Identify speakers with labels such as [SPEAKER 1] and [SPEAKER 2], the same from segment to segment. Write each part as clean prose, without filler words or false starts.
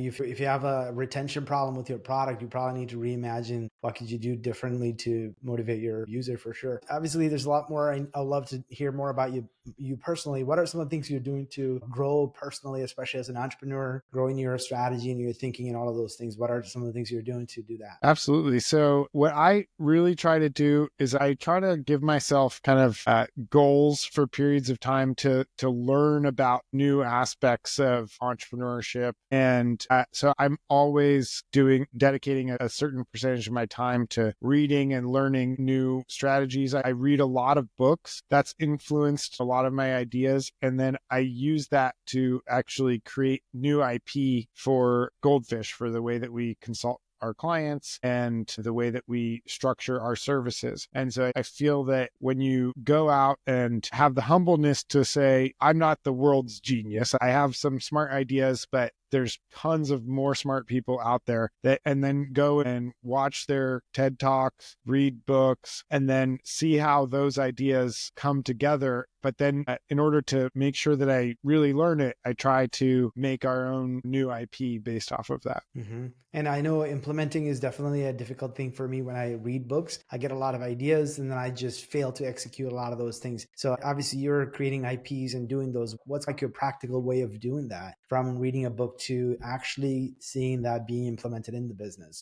[SPEAKER 1] If you have a retention problem with your product, you probably need to reimagine what could you do differently to motivate your user for sure. Obviously, there's a lot more. I'd love to hear more about you personally. What are some of the things you're doing to grow personally, especially as an entrepreneur, growing your strategy and your thinking and all of those things? What are some of the things you're doing to do that?
[SPEAKER 2] Absolutely. So what I really try to do is I try to give myself kind of goals for periods of time to learn about new aspects of entrepreneurship. And so I'm always dedicating a certain percentage of my time to reading and learning new strategies. I read a lot of books. That's influenced a lot of my ideas. And then I use that to actually create new IP for Goldfish, for the way that we consult our clients and the way that we structure our services. And so I feel that when you go out and have the humbleness to say, I'm not the world's genius, I have some smart ideas, but there's tons of more smart people out there and then go and watch their TED Talks, read books, and then see how those ideas come together. But then in order to make sure that I really learn it, I try to make our own new IP based off of that.
[SPEAKER 1] Mm-hmm. And I know implementing is definitely a difficult thing for me when I read books. I get a lot of ideas and then I just fail to execute a lot of those things. So obviously you're creating IPs and doing those. What's like your practical way of doing that, from reading a book to actually seeing that being implemented in the business?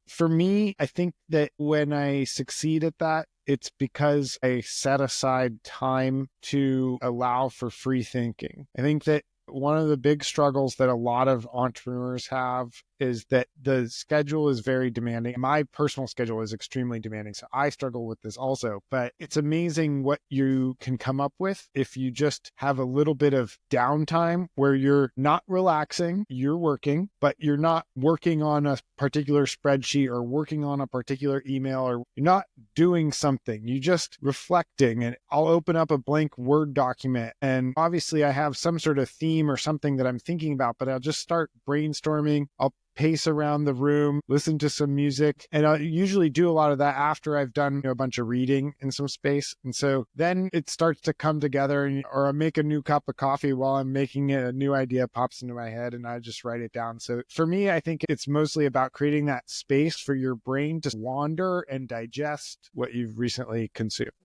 [SPEAKER 2] For me, I think that when I succeed at that, it's because I set aside time to allow for free thinking. I think that one of the big struggles that a lot of entrepreneurs have is that the schedule is very demanding. My personal schedule is extremely demanding, so I struggle with this also. But it's amazing what you can come up with if you just have a little bit of downtime where you're not relaxing, you're working, but you're not working on a particular spreadsheet or working on a particular email, or you're not doing something. You're just reflecting. And I'll open up a blank Word document, and obviously I have some sort of theme or something that I'm thinking about, but I'll just start brainstorming. I'll pace around the room, listen to some music. And I usually do a lot of that after I've done a bunch of reading in some space. And so then it starts to come together, or I make a new cup of coffee while I'm making it. A new idea pops into my head and I just write it down. So for me, I think it's mostly about creating that space for your brain to wander and digest what you've recently consumed.